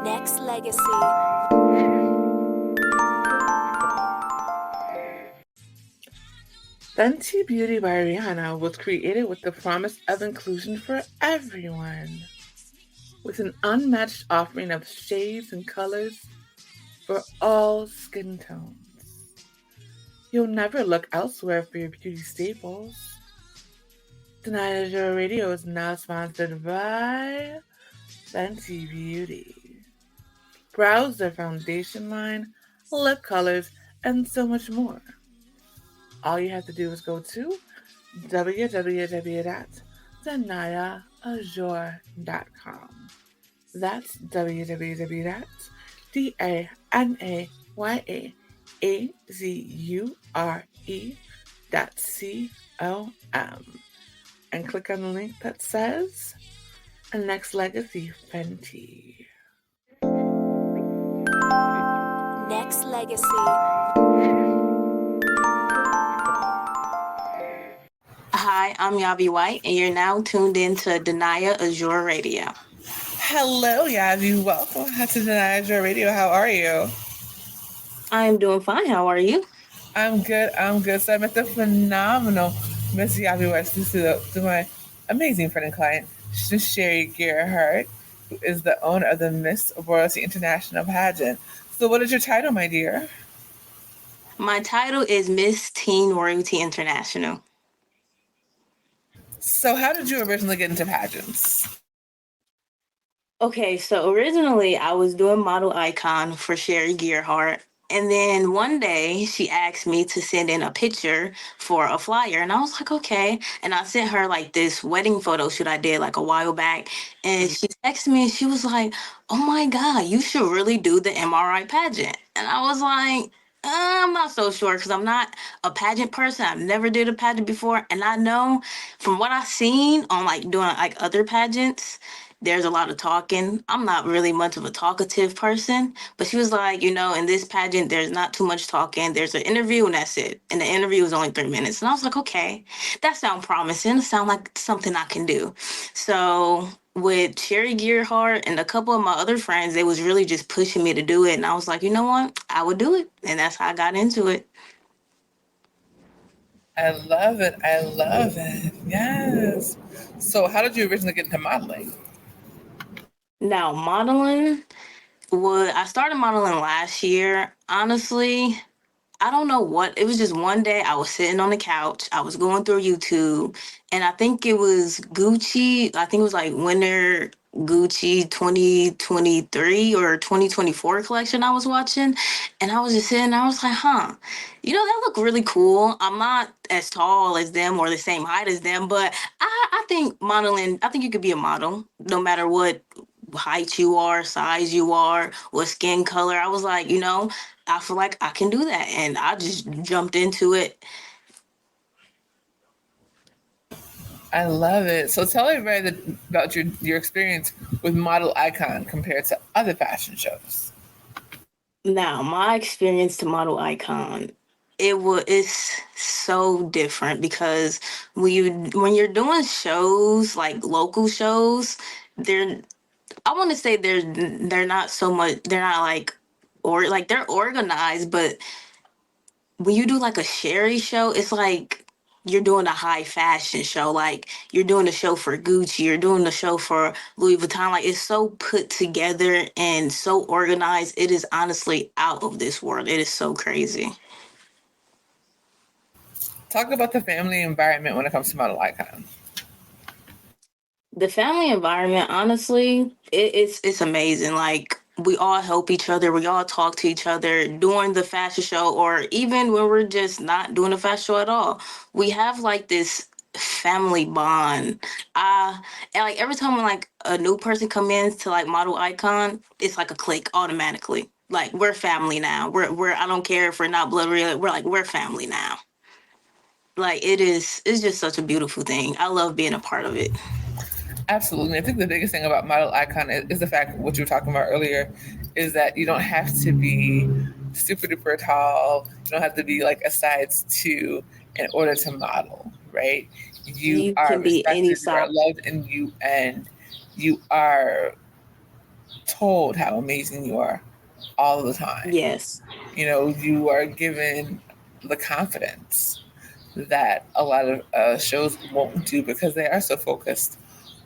Nexxlegacy. Fenty Beauty by Rihanna was created with the promise of inclusion for everyone, with an unmatched offering of shades and colors for all skin tones. You'll never look elsewhere for your beauty staples. Danaya Azure Radio is now sponsored by Fenty Beauty. Browse their foundation line, lip colors, and so much more. All you have to do is go to www.danayaazure.com. That's www.danayaazure.com. And click on the link that says Nexxlegacy Fenty. Nexxlegacy. Hi, I'm Yavi White, and you're now tuned in to Danaya Azure Radio. Hello, Yavi. Welcome to Danaya Azure Radio. How are you? I am doing fine. How are you? I'm good. So I met the phenomenal Miss Yavi White to my amazing friend and client, Sherry Gerhardt, who is the owner of the Miss Royalty International pageant. So what is your title, my dear? My title is Miss Teen Royalty International. So how did you originally get into pageants? Okay, so originally I was doing model icon for Sherry Gerhardt. And then one day she asked me to send in a picture for a flyer. And I was like, okay. And I sent her like this wedding photo shoot I did like a while back. And she texted me and she was like, oh my God, you should really do the MRI pageant. And I was like, I'm not so sure because I'm not a pageant person. I've never did a pageant before. And I know from what I've seen on like doing like other pageants, there's a lot of talking. I'm not really much of a talkative person, but she was like, in this pageant, there's not too much talking. There's an interview and that's it. And the interview was only 3 minutes. And I was like, okay, that sounds promising. It sounds like something I can do. So with Sherry Gerhardt and a couple of my other friends, they was really just pushing me to do it. And I was like, you know what? I would do it. And that's how I got into it. I love it. Yes. So how did you originally get into modeling? Now, modeling, I started modeling last year. Honestly, I don't know what. It was just one day I was sitting on the couch. I was going through YouTube, and I think it was Gucci. I think it was like Winter Gucci 2023 or 2024 collection I was watching. And I was just sitting, I was like, that look really cool. I'm not as tall as them or the same height as them, but I think modeling, I think you could be a model no matter what height you are, size you are, what skin color. I was like, I feel like I can do that. And I just jumped into it. I love it. So tell everybody about your experience with Model Icon compared to other fashion shows. Now, my experience to Model Icon, it's so different because when you're doing shows like local shows, I want to say they're not so much, they're not like, or like they're organized, but when you do like a Sherry show, it's like you're doing a high fashion show. Like you're doing a show for Gucci, you're doing a show for Louis Vuitton. Like it's so put together and so organized. It is honestly out of this world. It is so crazy. Talk about the family environment when it comes to Model Icon. The family environment, honestly, it's amazing. Like we all help each other, we all talk to each other during the fashion show, or even when we're just not doing a fashion show at all. We have like this family bond. And like every time when like a new person come in to like Model Icon, it's like a click automatically. Like we're family now. We're I don't care if we're not blood related. We're family now. Like it's just such a beautiful thing. I love being a part of it. Absolutely. I think the biggest thing about Model Icon is the fact, what you were talking about earlier, is that you don't have to be super duper tall. You don't have to be like a size 2 in order to model, right? You are can be any respected, you are size. loved, and you are told how amazing you are all the time. Yes. You are given the confidence that a lot of shows won't do because they are so focused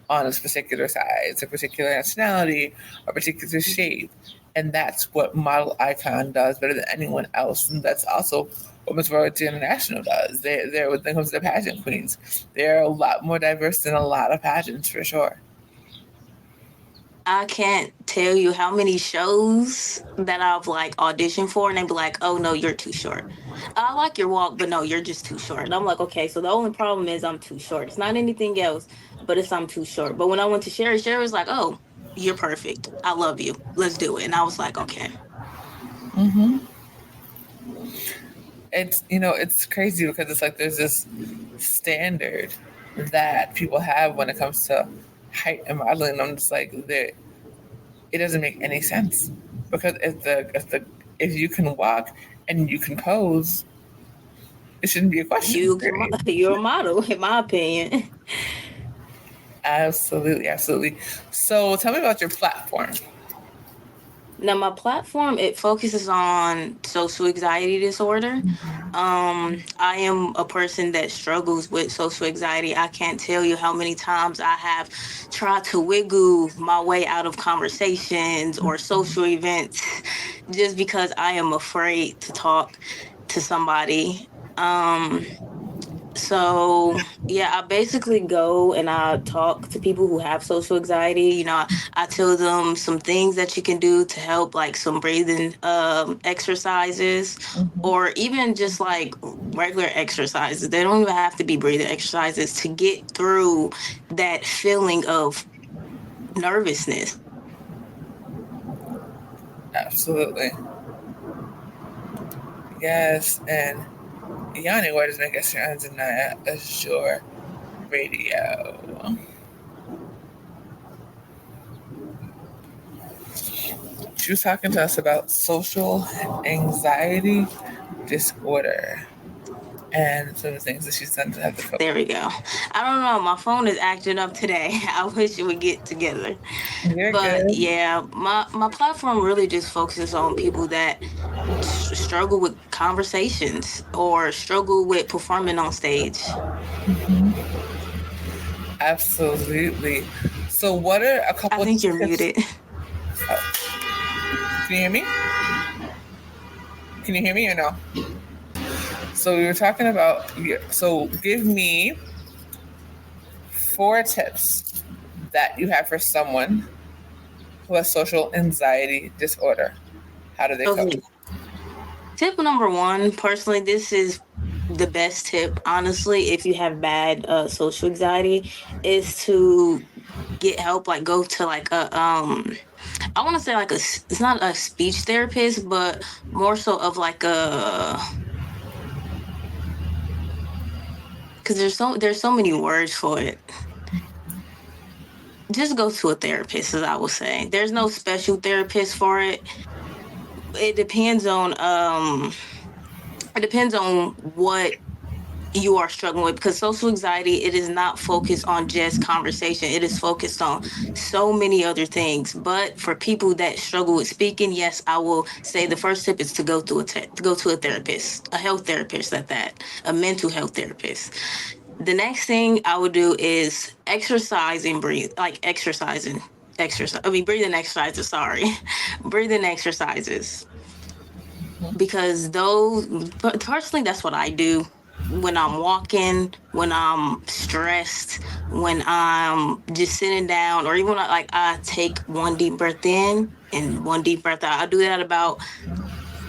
on a particular size, a particular nationality, a particular shape. And that's what Model Icon does better than anyone else. And that's also what Miss World International does. They're when it comes to pageant queens, they're a lot more diverse than a lot of pageants for sure. I can't tell you how many shows that I've like auditioned for, and they be like, "Oh no, you're too short. I like your walk, but no, you're just too short." And I'm like, "Okay, so the only problem is I'm too short. It's not anything else, but it's I'm too short." But when I went to Sherry, Sherry was like, "Oh, you're perfect. I love you. Let's do it." And I was like, "Okay." Mm-hmm. It's crazy because it's like there's this standard that people have when it comes to height and modeling. I'm just like, it doesn't make any sense because if you can walk and you can pose, it shouldn't be a question. Period. You're a model, in my opinion. Absolutely, absolutely. So tell me about your platform. Now, my platform, it focuses on social anxiety disorder. I am a person that struggles with social anxiety. I can't tell you how many times I have tried to wiggle my way out of conversations or social events just because I am afraid to talk to somebody. So yeah, I basically go and I talk to people who have social anxiety. I tell them some things that you can do to help, like some breathing exercises, or even just like regular exercises. They don't even have to be breathing exercises to get through that feeling of nervousness. Absolutely, yes. And Yanni, where does make us sound Danaya Azure Radio? She was talking to us about social anxiety disorder and some of the things that she's done to have the cope. There we go. I don't know. My phone is acting up today. I wish it would get together. You're But good. yeah, my platform really just focuses on people that struggle with conversations or struggle with performing on stage. Absolutely. So, what are a I couple of think you're tips? muted. Can you hear me? Can you hear me or no? So, we were talking about, so give me 4 tips that you have for someone who has social anxiety disorder. How do they cope? Okay. Tip number one, personally, this is the best tip, honestly, if you have bad social anxiety, is to get help, like go to like a I want to say like it's not a speech therapist, but more so of like a, because there's so many words for it. Just go to a therapist, as I would say. There's no special therapist for it. It depends on what you are struggling with, because social anxiety, it is not focused on just conversation. It is focused on so many other things. But for people that struggle with speaking, yes, I will say the first tip is to go to go to a therapist, a health therapist at that, a mental health therapist. The next thing I would do is exercise and breathe, like exercise. I mean, breathing exercises. Sorry, breathing exercises, because those, personally, that's what I do when I'm walking, when I'm stressed, when I'm just sitting down, or even like I take one deep breath in and one deep breath out. I do that about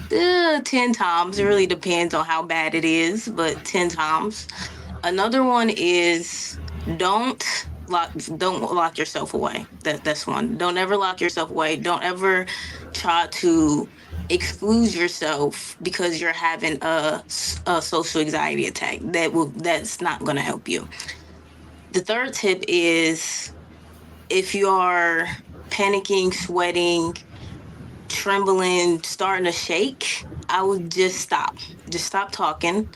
10 times. It really depends on how bad it is, but 10 times. Another one is don't don't lock yourself away. That's one. Don't ever lock yourself away. Don't ever try to exclude yourself because you're having a social anxiety attack. That's not going to help you. The third tip is, if you are panicking, sweating, trembling, starting to shake, I would just stop. Just stop talking.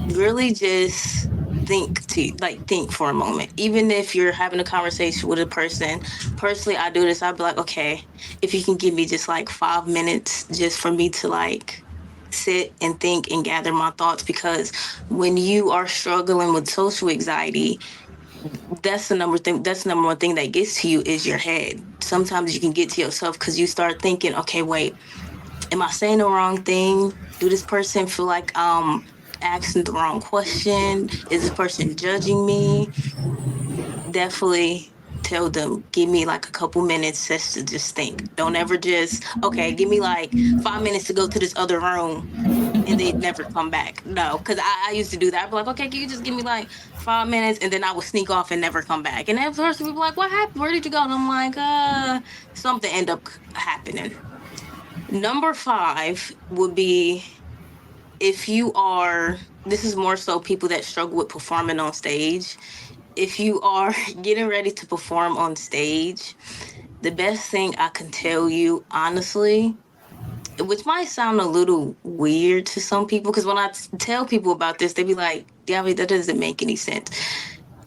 Really just think for a moment. Even if you're having a conversation with a person, personally, I do this. I'd be like, okay, if you can give me just like 5 minutes just for me to like sit and think and gather my thoughts, because when you are struggling with social anxiety, that's the number one thing that gets to you is your head. Sometimes you can get to yourself because you start thinking, okay, wait, am I saying the wrong thing? Do this person feel like asking the wrong question? Is this person judging me? Definitely tell them, give me like a couple minutes just to just think. Don't ever just, okay, give me like 5 minutes to go to this other room and they'd never come back. No, because I used to do that. I'd be like, okay, can you just give me like 5 minutes? And then I would sneak off and never come back. And then the person would be like, what happened? Where did you go? And I'm like, something end up happening. Number 5 would be, if you are, this is more so people that struggle with performing on stage. If you are getting ready to perform on stage, the best thing I can tell you, honestly, which might sound a little weird to some people, because when I tell people about this, they be like, Yavi, that doesn't make any sense.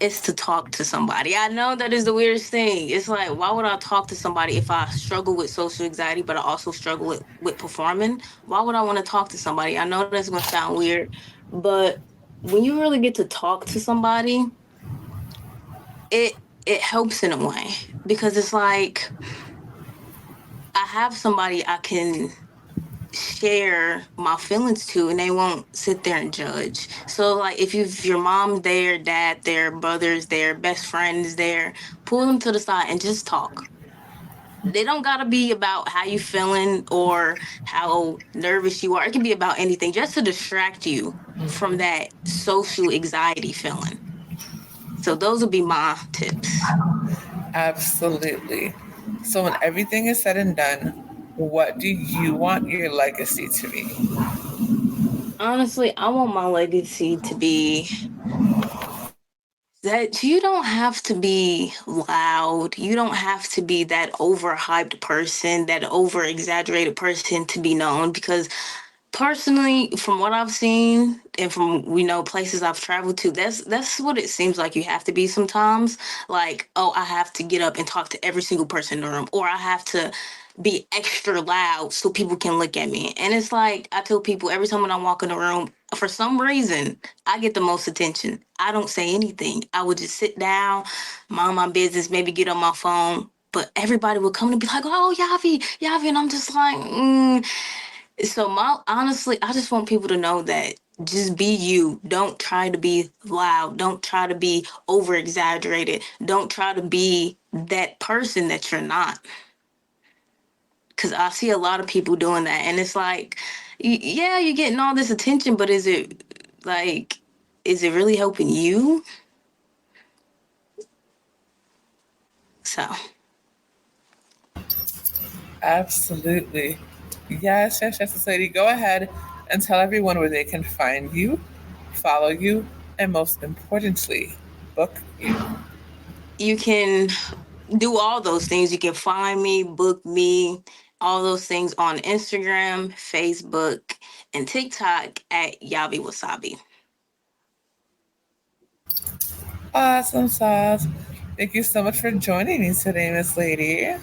It's to talk to somebody. I know that is the weirdest thing. It's like, why would I talk to somebody if I struggle with social anxiety, but I also struggle with performing? Why would I want to talk to somebody? I know that's going to sound weird, but when you really get to talk to somebody, it helps in a way, because it's like I have somebody I can share my feelings to and they won't sit there and judge. So like if your mom there, dad there, brothers there, best friends there, pull them to the side and just talk. They don't gotta be about how you feeling or how nervous you are. It can be about anything just to distract you from that social anxiety feeling. So those would be my tips. Absolutely. So when everything is said and done, what do you want your legacy to be? Honestly, I want my legacy to be that you don't have to be loud. You don't have to be that overhyped person, that over exaggerated person to be known. Because personally, from what I've seen and from places I've traveled to, that's what it seems like you have to be sometimes. Like, oh, I have to get up and talk to every single person in the room, or I have to be extra loud so people can look at me. And it's like I tell people every time when I walk in the room, for some reason, I get the most attention. I don't say anything. I would just sit down, mind my business, maybe get on my phone. But everybody would come and be like, "Oh, Yavi, Yavi," and I'm just like, So honestly, I just want people to know that just be you. Don't try to be loud. Don't try to be over exaggerated. Don't try to be that person that you're not. Because I see a lot of people doing that, and it's like, yeah, you're getting all this attention, but like, is it really helping you? So Absolutely. Yes, yes, yes, lady. Go ahead and tell everyone where they can find you, follow you, and most importantly, book you. you can do all those things. You can find me, book me, all those things on Instagram, Facebook, and TikTok at Yavi Wasabi. Awesome sauce. Thank you so much for joining me today, Miss Lady.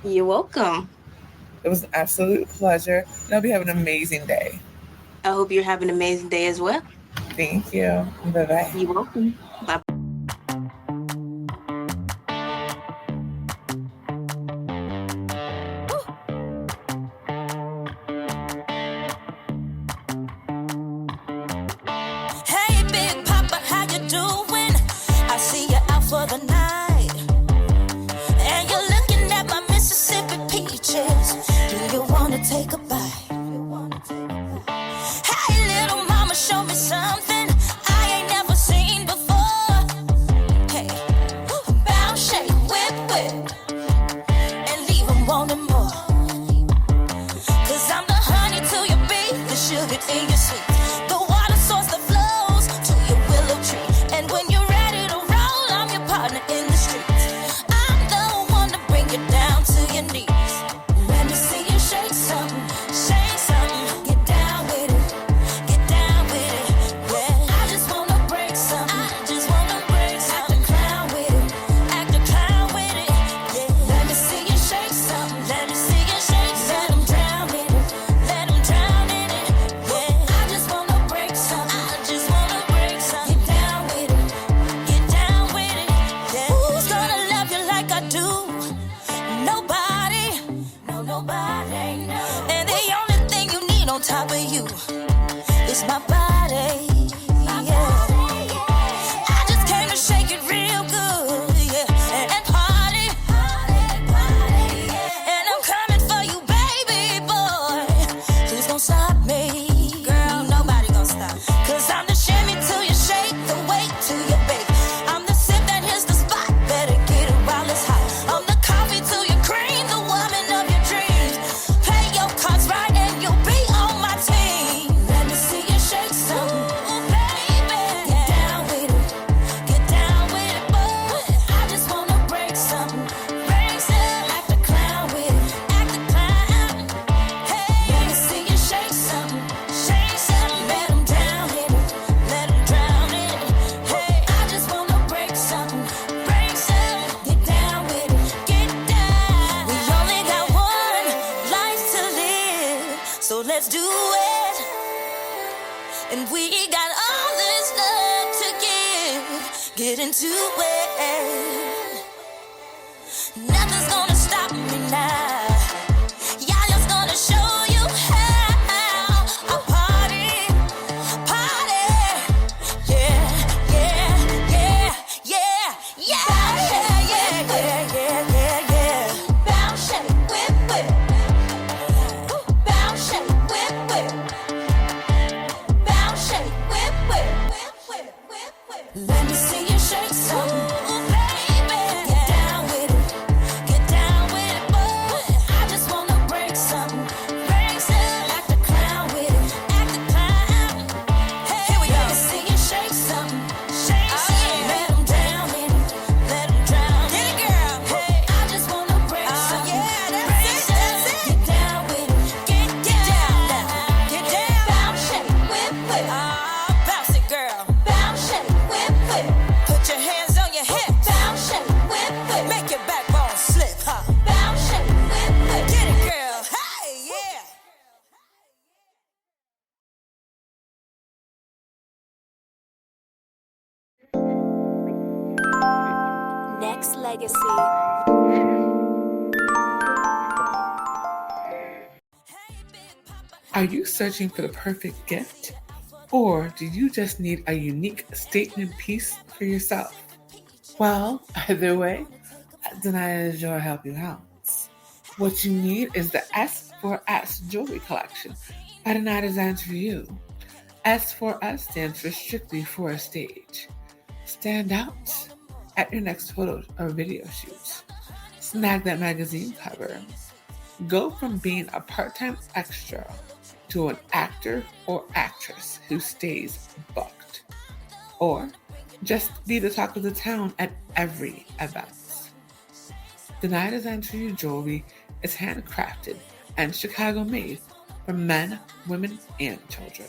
You're welcome. It was an absolute pleasure. And I hope you have an amazing day. I hope you're having an amazing day as well. Thank you. Bye bye. You're welcome. Bye. Hey, Big Papa, how you doing? I see you out for the night, and you're looking at my Mississippi peaches. Do you wanna take a bite? Hey, little mama, show me something I ain't never seen before. top of you. It's my body. Yeah. I just came to shake it real good, yeah, and party. And I'm coming for you, baby boy. Who's gonna stop me? Girl, nobody gonna stop. Cause I'm the shimmy till you shake, the weight till you bake. I'm the sip that hits the spot, better get it while it's hot. I'm the coffee till you cream, the woman of your dreams. Play your cards right and you'll be on my team. Let me see you shake some, baby. Get down with it, get down with it, boy. I just wanna break something, break some. Act a clown with it, act a clown. Hey, let me see you shake something, shake something. Let 'em drown in it, let 'em drown in it. Hey, I just wanna break something, break some. Get down with it, get down. We only got one life to live, so let's do it. And we got all this love to give. Get into it. Nothing's gonna stop me now. Yeah, just gonna show you how. I party, party. Yeah, yeah, yeah, yeah, yeah, yeah, yeah, yeah, yeah, yeah. Bounce, shake, whip, whip. Bounce, shake, whip, whip. Bounce, shake, whip, whip. Let me see you shake some, baby. Get down with it, get down with it, boy. I just wanna break something, break some. Act a clown with it, act a clown. Hey, here we go. Let me see you shake something, shake some. Let 'em drown in it, let 'em drown. Get it, girl. Hey, I just wanna break something, break something. Get down with it, get down, get down. Bounce, shake, whip, whip. Bounce it, girl. Bounce, shake, whip, whip. Put your hands on your hips. Bounce, shake, whip, whip. Make your backbone slip, huh? Bounce, shake, whip, whip. Get it, girl. Hey, yeah. Nexxlegacy. Are you searching for the perfect gift? Or do you just need a unique statement piece for yourself? Well, either way, Danaya is your help you out. What you need is the S4S jewelry collection by Danaya Designs for You. S4S stands for strictly for a stage. Stand out at your next photo or video shoot. Snag that magazine cover. Go from being a part-time extra to an actor or actress who stays booked. Or just be the talk of the town at every event. Danaya Designs for You jewelry is handcrafted and Chicago made for men, women, and children.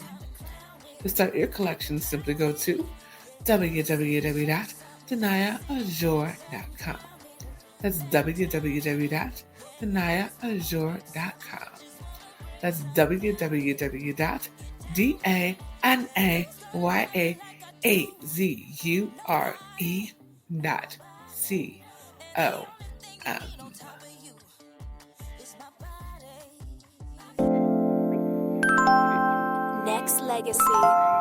To start your collection, simply go to www.danayaazure.com. That's www.danayaazure.com. That's www.danayaazure.com. Nexxlegacy.